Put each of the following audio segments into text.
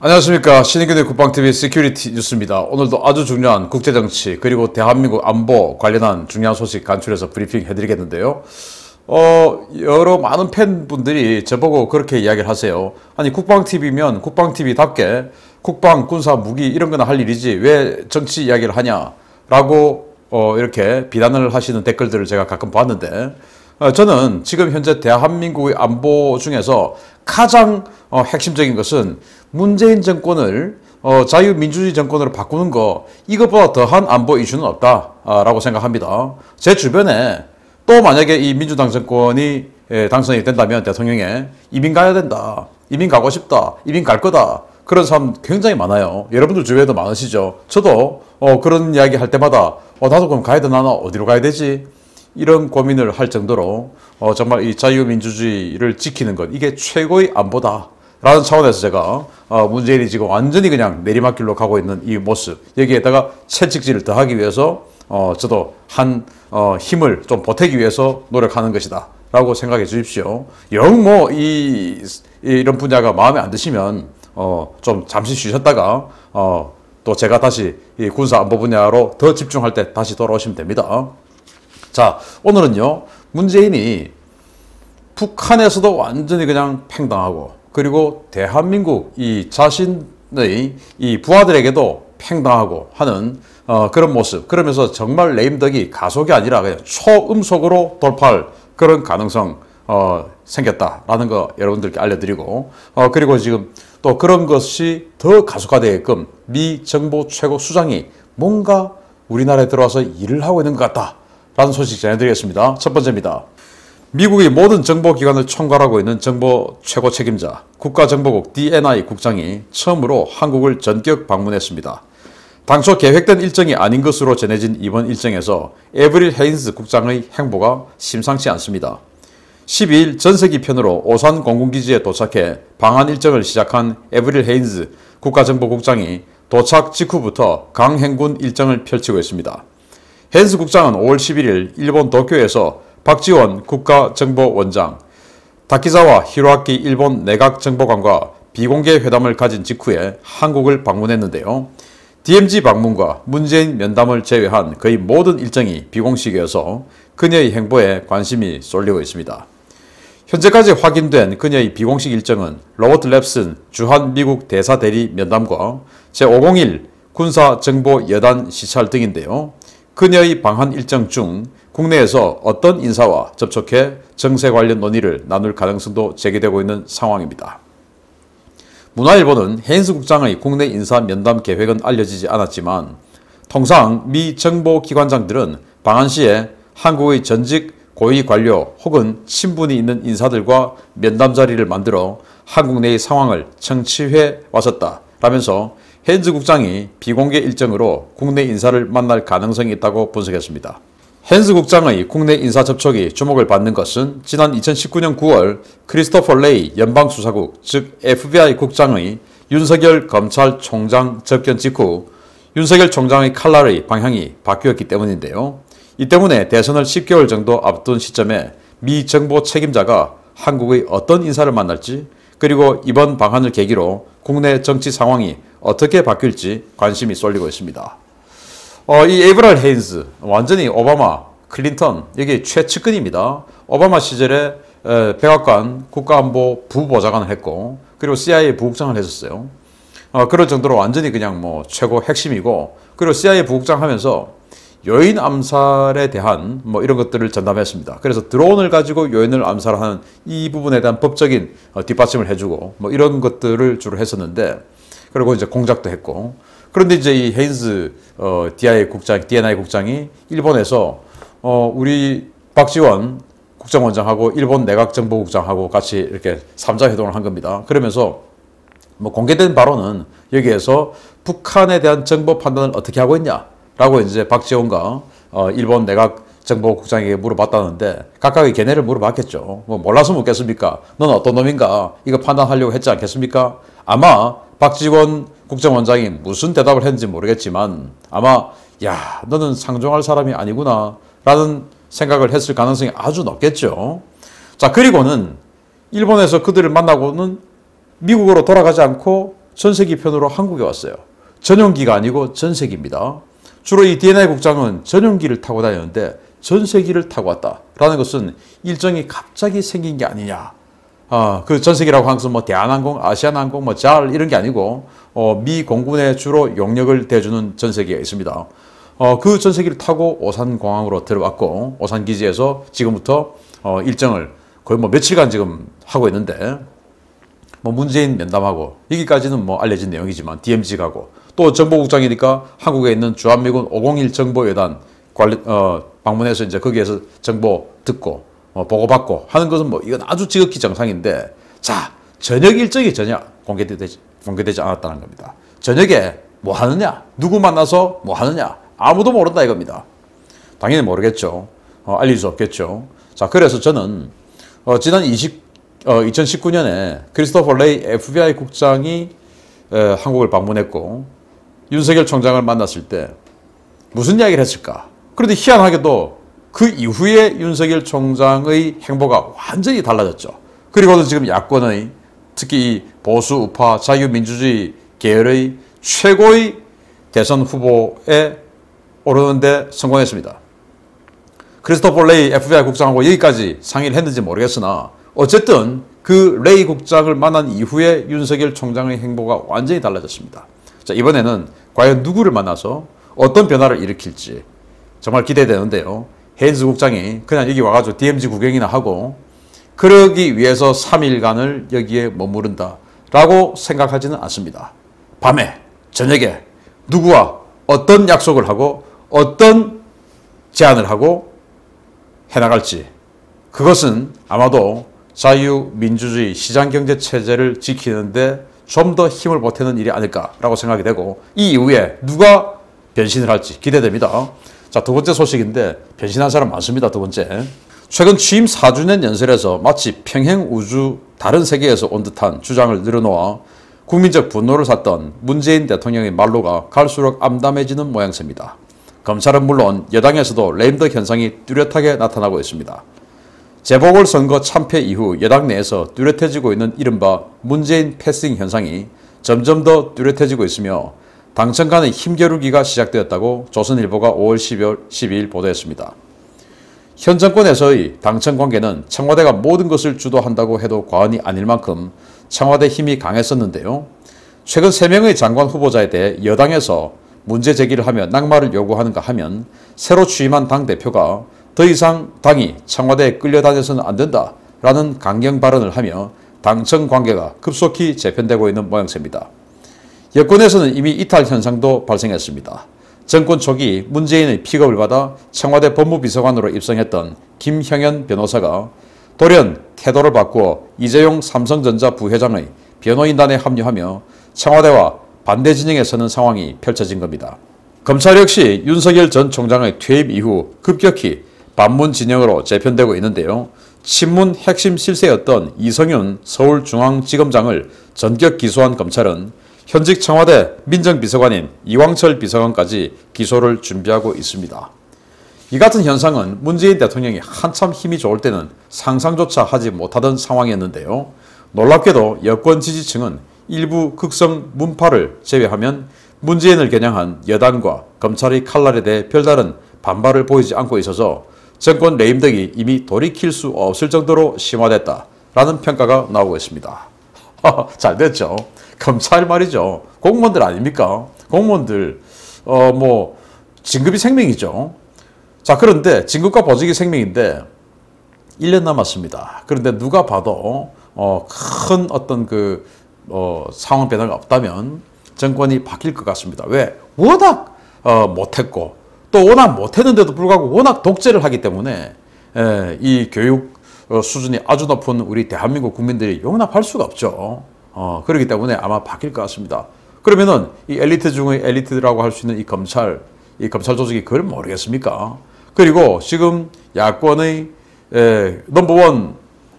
안녕하십니까. 신인균의 국방TV 시큐리티 뉴스입니다. 오늘도 아주 중요한 국제정치 그리고 대한민국 안보 관련한 중요한 소식 간추려서 브리핑 해드리겠는데요. 여러 많은 팬분들이 저보고 그렇게 이야기를 하세요. 아니 국방TV면 국방TV답게 국방, 군사, 무기 이런 거나 할 일이지 왜 정치 이야기를 하냐 라고 이렇게 비난을 하시는 댓글들을 제가 가끔 봤는데 저는 지금 현재 대한민국의 안보 중에서 가장 핵심적인 것은 문재인 정권을 자유민주주의 정권으로 바꾸는 거, 이것보다 더한 안보 이슈는 없다라고 생각합니다. 제 주변에 또 만약에 이 민주당 정권이 당선이 된다면 대통령에 이민 가야 된다, 이민 가고 싶다, 이민 갈 거다, 그런 사람 굉장히 많아요. 여러분들 주변에도 많으시죠. 저도 그런 이야기 할 때마다 나도 그럼 가야 되나, 어디로 가야 되지? 이런 고민을 할 정도로 정말 이 자유민주주의를 지키는 것, 이게 최고의 안보다 라는 차원에서 제가 문재인이 지금 완전히 그냥 내리막길로 가고 있는 이 모습, 여기에다가 채찍질을 더하기 위해서 저도 한 힘을 좀 보태기 위해서 노력하는 것이다 라고 생각해 주십시오. 영 이런 분야가 마음에 안 드시면 좀 잠시 쉬셨다가 또 제가 다시 이 군사 안보 분야로 더 집중할 때 다시 돌아오시면 됩니다. 자, 오늘은요, 문재인이 북한에서도 완전히 그냥 팽당하고, 그리고 대한민국 이 자신의 이 부하들에게도 팽당하고 하는 그런 모습, 그러면서 정말 레임덕이 가속이 아니라 그냥 초음속으로 돌파할 그런 가능성 생겼다라는 거 여러분들께 알려드리고, 그리고 지금 또 그런 것이 더 가속화되게끔 미 정보 최고 수장이 뭔가 우리나라에 들어와서 일을 하고 있는 것 같다 라는 소식 전해드리겠습니다. 첫 번째입니다. 미국의 모든 정보기관을 총괄하고 있는 정보 최고 책임자 국가정보국 DNI 국장이 처음으로 한국을 전격 방문했습니다. 당초 계획된 일정이 아닌 것으로 전해진 이번 일정에서 에브릴 헤인즈 국장의 행보가 심상치 않습니다. 12일 전세기 편으로 오산 공군기지에 도착해 방한 일정을 시작한 에브릴 헤인즈 국가정보국장이 도착 직후부터 강행군 일정을 펼치고 있습니다. 헤인즈 국장은 5월 11일 일본 도쿄에서 박지원 국가정보원장, 다키자와 히로아키 일본 내각정보관과 비공개 회담을 가진 직후에 한국을 방문했는데요. DMZ 방문과 문재인 면담을 제외한 거의 모든 일정이 비공식이어서 그녀의 행보에 관심이 쏠리고 있습니다. 현재까지 확인된 그녀의 비공식 일정은 로버트 랩슨 주한 미국 대사 대리 면담과 제501 군사정보여단 시찰 등인데요. 그녀의 방한 일정 중 국내에서 어떤 인사와 접촉해 정세 관련 논의를 나눌 가능성도 제기되고 있는 상황입니다. 문화일보는 헤인즈 국장의 국내 인사 면담 계획은 알려지지 않았지만 통상 미 정보기관장들은 방한 시에 한국의 전직 고위 관료 혹은 친분이 있는 인사들과 면담 자리를 만들어 한국 내의 상황을 청취해 왔었다 라면서 헤인즈 국장이 비공개 일정으로 국내 인사를 만날 가능성이 있다고 분석했습니다. 헤인즈 국장의 국내 인사 접촉이 주목을 받는 것은 지난 2019년 9월 크리스토퍼 레이 연방수사국 즉 FBI 국장의 윤석열 검찰총장 접견 직후 윤석열 총장의 칼날의 방향이 바뀌었기 때문인데요. 이 때문에 대선을 10개월 정도 앞둔 시점에 미 정보 책임자가 한국의 어떤 인사를 만날지, 그리고 이번 방한을 계기로 국내 정치 상황이 어떻게 바뀔지 관심이 쏠리고 있습니다. 이 에브럴 헤인즈 완전히 오바마, 클린턴 여기 최측근입니다. 오바마 시절에 백악관 국가안보 부보좌관을 했고, 그리고 CIA 부국장을 했었어요. 그럴 정도로 완전히 그냥 뭐 최고 핵심이고, 그리고 CIA 부국장 하면서 요인 암살에 대한 뭐 이런 것들을 전담했습니다. 그래서 드론을 가지고 요인을 암살하는 이 부분에 대한 법적인 뒷받침을 해주고 뭐 이런 것들을 주로 했었는데, 그리고 이제 공작도 했고, 그런데 이제 이 헤인즈 DNI 국장이 일본에서 우리 박지원 국정원장하고 일본 내각정보국장하고 같이 이렇게 3자 회동을 한 겁니다. 그러면서 뭐 공개된 바로는 여기에서 북한에 대한 정보 판단을 어떻게 하고 있냐 라고 이제 박지원과 일본 내각정보국장에게 물어봤다는데, 각각의 견해를 물어봤겠죠. 뭐 몰라서 묻겠습니까? 넌 어떤 놈인가? 이거 판단하려고 했지 않겠습니까? 아마 박지원 국정원장이 무슨 대답을 했는지 모르겠지만 아마 야, 너는 상종할 사람이 아니구나 라는 생각을 했을 가능성이 아주 높겠죠. 자, 그리고는 일본에서 그들을 만나고는 미국으로 돌아가지 않고 전세기 편으로 한국에 왔어요. 전용기가 아니고 전세기입니다. 주로 이 D&I 국장은 전용기를 타고 다녔는데 전세기를 타고 왔다라는 것은 일정이 갑자기 생긴 게 아니냐. 그 전세기라고 하는 것은 뭐 대한항공, 아시아나항공, 뭐 잘 이런 게 아니고 미 공군에 주로 용역을 대주는 전세기가 있습니다. 그 전세기를 타고 오산공항으로 들어왔고 오산기지에서 지금부터 일정을 거의 뭐 며칠간 지금 하고 있는데 뭐 문재인 면담하고 여기까지는 뭐 알려진 내용이지만 DMZ 가고 또 정보국장이니까 한국에 있는 주한미군 501 정보여단 방문해서 이제 거기에서 정보 듣고 보고받고 하는 것은 뭐 이건 아주 지극히 정상인데 자 저녁 일정이 전혀 공개되지 않았다는 겁니다. 저녁에 뭐 하느냐 누구 만나서 뭐 하느냐 아무도 모른다 이겁니다. 당연히 모르겠죠. 알릴 수 없겠죠. 자 그래서 저는 지난 2019년에 크리스토퍼 레이 FBI 국장이 한국을 방문했고 윤석열 총장을 만났을 때 무슨 이야기를 했을까? 그런데 희한하게도 그 이후에 윤석열 총장의 행보가 완전히 달라졌죠. 그리고는 지금 야권의 특히 이 보수 우파 자유민주주의 계열의 최고의 대선 후보에 오르는데 성공했습니다. 크리스토퍼 레이 FBI 국장하고 여기까지 상의를 했는지 모르겠으나 어쨌든 그 레이 국장을 만난 이후에 윤석열 총장의 행보가 완전히 달라졌습니다. 자, 이번에는 과연 누구를 만나서 어떤 변화를 일으킬지 정말 기대되는데요. 헤인즈 국장이 그냥 여기 와가지고 DMZ 구경이나 하고 그러기 위해서 3일간을 여기에 머무른다 라고 생각하지는 않습니다. 밤에 저녁에 누구와 어떤 약속을 하고 어떤 제안을 하고 해나갈지 그것은 아마도 자유민주주의 시장경제체제를 지키는데 좀 더 힘을 보태는 일이 아닐까라고 생각이 되고 이 이후에 누가 변신을 할지 기대됩니다. 자, 두 번째 소식인데 변신한 사람 많습니다. 두 번째. 최근 취임 4주년 연설에서 마치 평행우주 다른 세계에서 온 듯한 주장을 늘어놓아 국민적 분노를 샀던 문재인 대통령의 말로가 갈수록 암담해지는 모양새입니다. 검찰은 물론 여당에서도 레임덕 현상이 뚜렷하게 나타나고 있습니다. 재보궐선거 참패 이후 여당 내에서 뚜렷해지고 있는 이른바 문재인 패싱 현상이 점점 더 뚜렷해지고 있으며 당청 간의 힘겨루기가 시작되었다고 조선일보가 5월 12일 보도했습니다. 현 정권에서의 당청 관계는 청와대가 모든 것을 주도한다고 해도 과언이 아닐 만큼 청와대 힘이 강했었는데요. 최근 3명의 장관 후보자에 대해 여당에서 문제 제기를 하며 낙마를 요구하는가 하면 새로 취임한 당대표가 더 이상 당이 청와대에 끌려다녀서는 안 된다라는 강경 발언을 하며 당청 관계가 급속히 재편되고 있는 모양새입니다. 여권에서는 이미 이탈 현상도 발생했습니다. 정권 초기 문재인의 픽업을 받아 청와대 법무비서관으로 입성했던 김형현 변호사가 돌연 태도를 바꾸어 이재용 삼성전자 부회장의 변호인단에 합류하며 청와대와 반대 진영에 서는 상황이 펼쳐진 겁니다. 검찰 역시 윤석열 전 총장의 퇴임 이후 급격히 반문 진영으로 재편되고 있는데요. 친문 핵심 실세였던 이성윤 서울중앙지검장을 전격 기소한 검찰은 현직 청와대 민정비서관인 이왕철 비서관까지 기소를 준비하고 있습니다. 이 같은 현상은 문재인 대통령이 한참 힘이 좋을 때는 상상조차 하지 못하던 상황이었는데요. 놀랍게도 여권 지지층은 일부 극성 문파를 제외하면 문재인을 겨냥한 여당과 검찰의 칼날에 대해 별다른 반발을 보이지 않고 있어서 정권 레임덕이 이미 돌이킬 수 없을 정도로 심화됐다라는 평가가 나오고 있습니다. 잘 됐죠. 검찰 말이죠. 공무원들 아닙니까? 공무원들 뭐 진급이 생명이죠. 자, 그런데 진급과 보직이 생명인데 1년 남았습니다. 그런데 누가 봐도 큰 어떤 상황 변화가 없다면 정권이 바뀔 것 같습니다. 왜? 워낙 못했고 또 워낙 못했는데도 불구하고 워낙 독재를 하기 때문에 이 교육 수준이 아주 높은 우리 대한민국 국민들이 용납할 수가 없죠. 그렇기 때문에 아마 바뀔 것 같습니다. 그러면은 이 엘리트 중의 엘리트라고 할 수 있는 이 검찰 조직이 그걸 모르겠습니까? 그리고 지금 야권의 넘버원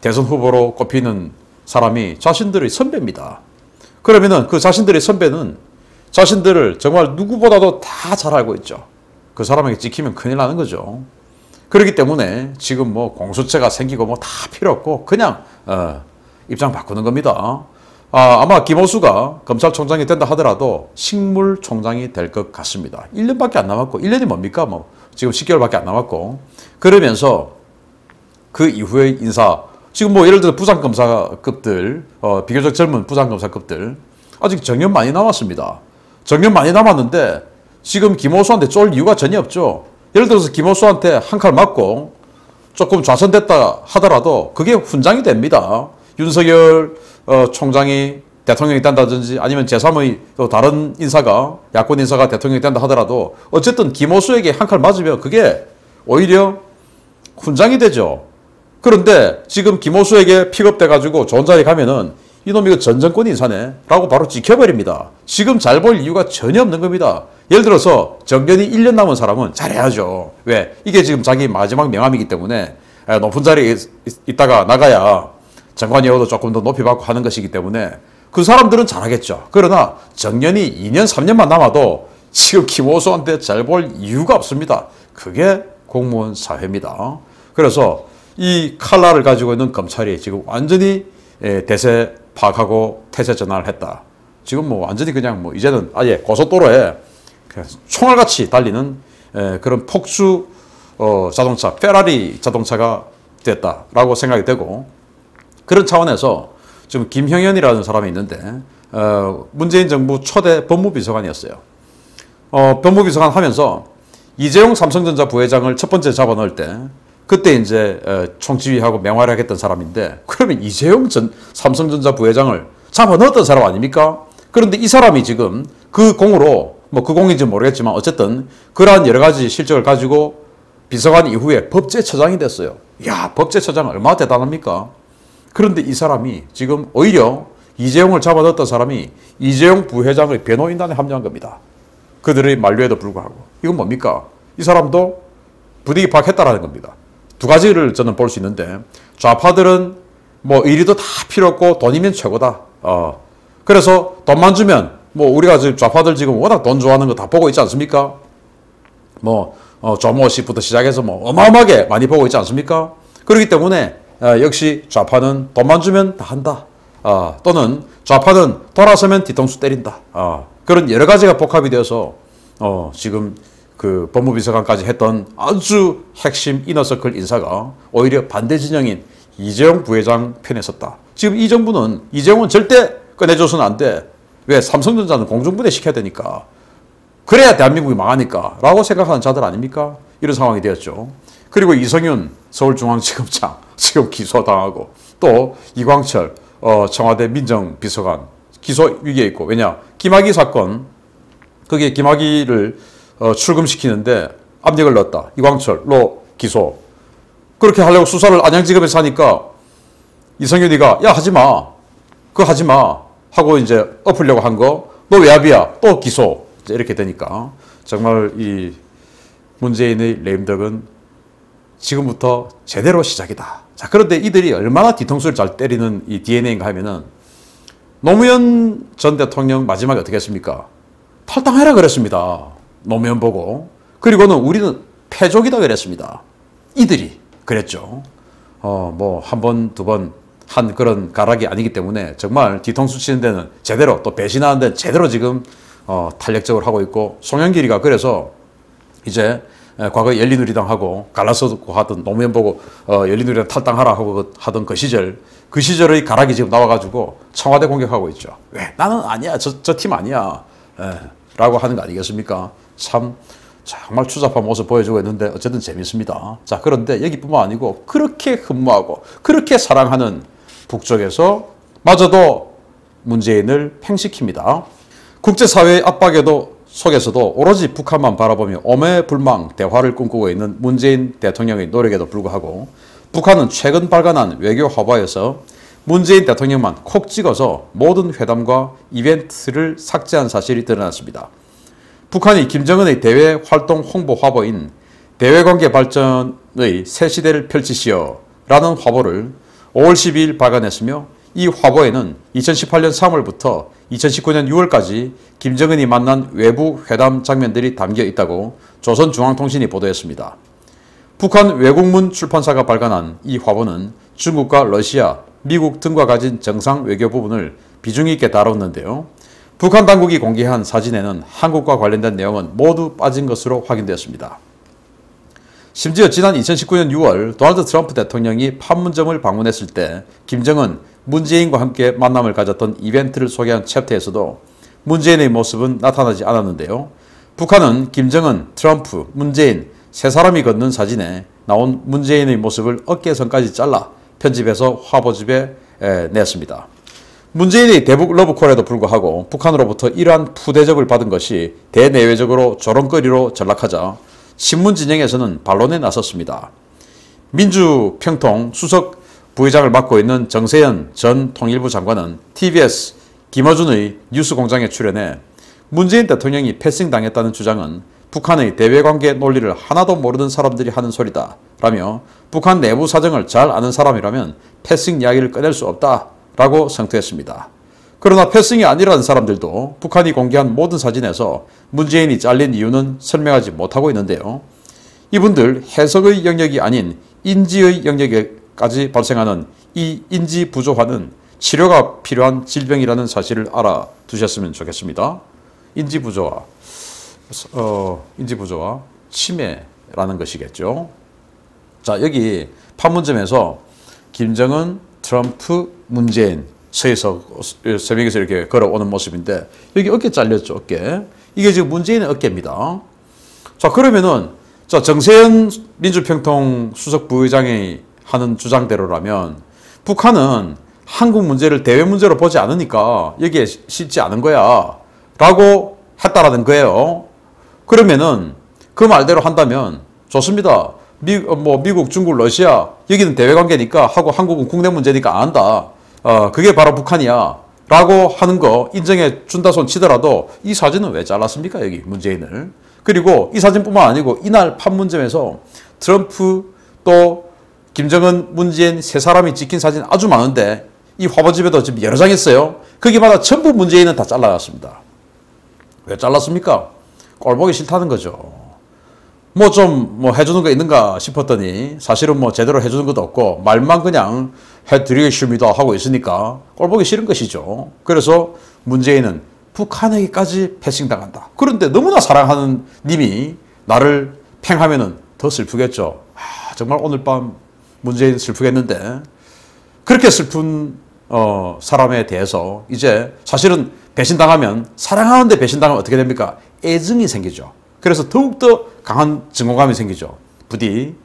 대선 후보로 꼽히는 사람이 자신들의 선배입니다. 그러면은 그 자신들의 선배는 자신들을 정말 누구보다도 다 잘 알고 있죠. 그 사람에게 찍히면 큰일 나는 거죠. 그렇기 때문에 지금 뭐 공수처가 생기고 뭐 다 필요 없고 그냥 입장 바꾸는 겁니다. 아마 김호수가 검찰총장이 된다 하더라도 식물총장이 될 것 같습니다. 1년밖에 안 남았고, 1년이 뭡니까? 뭐 지금 10개월밖에 안 남았고, 그러면서 그 이후의 인사, 지금 뭐 예를 들어 부장검사급들, 비교적 젊은 부장검사급들 아직 정년 많이 남았습니다. 정년 많이 남았는데 지금 김호수한테 쫄 이유가 전혀 없죠. 예를 들어서 김호수한테 한 칼 맞고 조금 좌선됐다 하더라도 그게 훈장이 됩니다. 윤석열 총장이 대통령이 된다든지 아니면 제3의 또 다른 인사가, 야권 인사가 대통령이 된다 하더라도 어쨌든 김호수에게 한 칼 맞으면 그게 오히려 훈장이 되죠. 그런데 지금 김호수에게 픽업돼가지고 좋은 자리에 가면은 이놈 이거 전 정권 인사네 라고 바로 찍혀버립니다. 지금 잘 볼 이유가 전혀 없는 겁니다. 예를 들어서 정년이 1년 남은 사람은 잘해야죠. 왜? 이게 지금 자기 마지막 명함이기 때문에 높은 자리에 있다가 나가야 장관이어도 조금 더 높이 받고 하는 것이기 때문에 그 사람들은 잘하겠죠. 그러나 정년이 2년, 3년만 남아도 지금 김호수한테 잘 볼 이유가 없습니다. 그게 공무원 사회입니다. 그래서 이 칼날을 가지고 있는 검찰이 지금 완전히 대세 파악하고 태세 전환을 했다. 지금 뭐 완전히 그냥 뭐 이제는 아예 고속도로에 그냥 총알같이 달리는 그런 폭주 자동차, 페라리 자동차가 됐다라고 생각이 되고, 그런 차원에서 지금 김형현이라는 사람이 있는데 문재인 정부 초대 법무비서관이었어요. 법무비서관 하면서 이재용 삼성전자 부회장을 첫 번째 잡아넣을 때 그때 이제 총지휘하고 맹활약 하겠던 사람인데, 그러면 이재용 삼성전자 부회장을 잡아넣었던 사람 아닙니까? 그런데 이 사람이 지금 그 공으로, 뭐 그 공인지 모르겠지만 어쨌든 그러한 여러 가지 실적을 가지고 비서관 이후에 법제처장이 됐어요. 이야, 법제처장 얼마나 대단합니까? 그런데 이 사람이 지금 오히려 이재용을 잡아넣었던 사람이 이재용 부회장의 변호인단에 합류한 겁니다. 그들의 만류에도 불구하고. 이건 뭡니까? 이 사람도 부득이 파악했다라는 겁니다. 두 가지를 저는 볼 수 있는데, 좌파들은 뭐 의리도 다 필요 없고 돈이면 최고다. 그래서 돈만 주면 뭐 우리가 지금 좌파들 지금 워낙 돈 좋아하는 거 다 보고 있지 않습니까? 뭐 조모씨부터 시작해서 뭐 어마어마하게 많이 보고 있지 않습니까? 그렇기 때문에 역시 좌파는 돈만 주면 다 한다. 또는 좌파는 돌아서면 뒤통수 때린다. 그런 여러 가지가 복합이 되어서 지금 그 법무비서관까지 했던 아주 핵심 이너서클 인사가 오히려 반대 진영인 이재용 부회장 편에 섰다. 지금 이 정부는 이재용은 절대 꺼내줘서는 안 돼. 왜? 삼성전자는 공중분해 시켜야 되니까. 그래야 대한민국이 망하니까 라고 생각하는 자들 아닙니까? 이런 상황이 되었죠. 그리고 이성윤 서울중앙지검장 지금 기소당하고, 또 이광철 청와대 민정비서관 기소 위기에 있고, 왜냐? 김학의 사건, 거기에 김학의를 출금시키는데 압력을 넣었다. 이광철로 기소. 그렇게 하려고 수사를 안양지검에서 하니까 이성윤이가 야 하지마. 그거 하지마. 하고 이제 엎으려고 한 거. 너 외압이야. 또 기소. 이렇게 되니까 정말 이 문재인의 레임덕은 지금부터 제대로 시작이다. 자, 그런데 이들이 얼마나 뒤통수를 잘 때리는 이 DNA인가 하면은 노무현 전 대통령 마지막에 어떻게 했습니까? 탈당해라 그랬습니다. 노무현 보고. 그리고는 우리는 패족이다 그랬습니다. 이들이 그랬죠. 뭐 한 번, 두 번 한 그런 가락이 아니기 때문에 정말 뒤통수 치는 데는 제대로, 또 배신하는 데는 제대로 지금 탄력적으로 하고 있고, 송영길이가 그래서 이제 과거 열린우리당하고 갈라서고 하던 노무현 보고 열린우리당 탈당하라 하고 하던 그 시절의 가락이 지금 나와가지고 청와대 공격하고 있죠. 왜? 나는 아니야. 저 팀 아니야. 라고 하는 거 아니겠습니까? 참 정말 추잡한 모습 보여주고 있는데 어쨌든 재밌습니다. 자, 그런데 여기뿐만 아니고 그렇게 흠모하고 그렇게 사랑하는 북쪽에서 마저도 문재인을 팽식힙니다. 국제사회의 압박에도 속에서도 오로지 북한만 바라보며 오매불망 대화를 꿈꾸고 있는 문재인 대통령의 노력에도 불구하고 북한은 최근 발간한 외교 화보에서 문재인 대통령만 콕 찍어서 모든 회담과 이벤트를 삭제한 사실이 드러났습니다. 북한이 김정은의 대외 활동 홍보 화보인 대외관계 발전의 새 시대를 펼치시오 라는 화보를 5월 12일 발간했으며, 이 화보에는 2018년 3월부터 2019년 6월까지 김정은이 만난 외부 회담 장면들이 담겨 있다고 조선중앙통신이 보도했습니다. 북한 외국문 출판사가 발간한 이 화보는 중국과 러시아, 미국 등과 가진 정상 외교 부분을 비중 있게 다뤘는데요. 북한 당국이 공개한 사진에는 한국과 관련된 내용은 모두 빠진 것으로 확인되었습니다. 심지어 지난 2019년 6월 도널드 트럼프 대통령이 판문점을 방문했을 때 김정은, 문재인과 함께 만남을 가졌던 이벤트를 소개한 챕터에서도 문재인의 모습은 나타나지 않았는데요. 북한은 김정은, 트럼프, 문재인 세 사람이 걷는 사진에 나온 문재인의 모습을 어깨선까지 잘라 편집해서 화보집에 냈습니다. 문재인의 대북 러브콜에도 불구하고 북한으로부터 이러한 푸대접을 받은 것이 대내외적으로 조롱거리로 전락하자 신문 진영에서는 반론에 나섰습니다. 민주평통 수석 부의장을 맡고 있는 정세현 전 통일부 장관은 TBS 김어준의 뉴스공장에 출연해 문재인 대통령이 패싱당했다는 주장은 북한의 대외관계 논리를 하나도 모르는 사람들이 하는 소리다 라며 북한 내부 사정을 잘 아는 사람이라면 패싱 이야기를 꺼낼 수 없다 라고 성토했습니다. 그러나 패싱이 아니라는 사람들도 북한이 공개한 모든 사진에서 문재인이 잘린 이유는 설명하지 못하고 있는데요. 이분들 해석의 영역이 아닌 인지의 영역에까지 발생하는 이 인지 부조화는 치료가 필요한 질병이라는 사실을 알아두셨으면 좋겠습니다. 인지 부조화, 치매라는 것이겠죠. 자, 여기 판문점에서 김정은, 트럼프, 문재인 세 명이서 이렇게 걸어오는 모습인데 여기 어깨 잘렸죠, 어깨. 이게 지금 문재인의 어깨입니다. 자, 그러면은 자, 정세현 민주평통 수석 부의장이 하는 주장대로라면 북한은 한국 문제를 대외 문제로 보지 않으니까 여기에 쉽지 않은 거야 라고 했다라는 거예요. 그러면은 그 말대로 한다면 좋습니다. 미국, 중국, 러시아 여기는 대외관계니까 하고 한국은 국내 문제니까 안 한다. 그게 바로 북한이야 라고 하는 거 인정해 준다 손 치더라도 이 사진은 왜 잘랐습니까? 여기 문재인을. 그리고 이 사진뿐만 아니고 이날 판문점에서 트럼프 또 김정은, 문재인 세 사람이 찍힌 사진 아주 많은데 이 화보집에도 지금 여러 장 있어요. 거기마다 전부 문재인은 다 잘라놨습니다. 왜 잘랐습니까? 꼴 보기 싫다는 거죠. 뭐 해주는 거 있는가 싶었더니 사실은 뭐 제대로 해주는 것도 없고 말만 그냥 해드리겠습니다 하고 있으니까 꼴 보기 싫은 것이죠. 그래서 문재인은 북한에게까지 패싱당한다. 그런데 너무나 사랑하는 님이 나를 팽하면은 더 슬프겠죠. 정말 오늘 밤 문재인 슬프겠는데 그렇게 슬픈 사람에 대해서 이제 사실은 배신당하면 사랑하는데 배신당하면 어떻게 됩니까? 애증이 생기죠. 그래서 더욱더 강한 증오감이 생기죠. 부디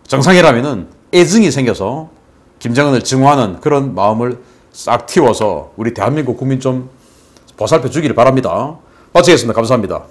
정상이라면은 애증이 생겨서 김정은을 증오하는 그런 마음을 싹 틔워서 우리 대한민국 국민 좀 보살펴 주기를 바랍니다. 마치겠습니다. 감사합니다.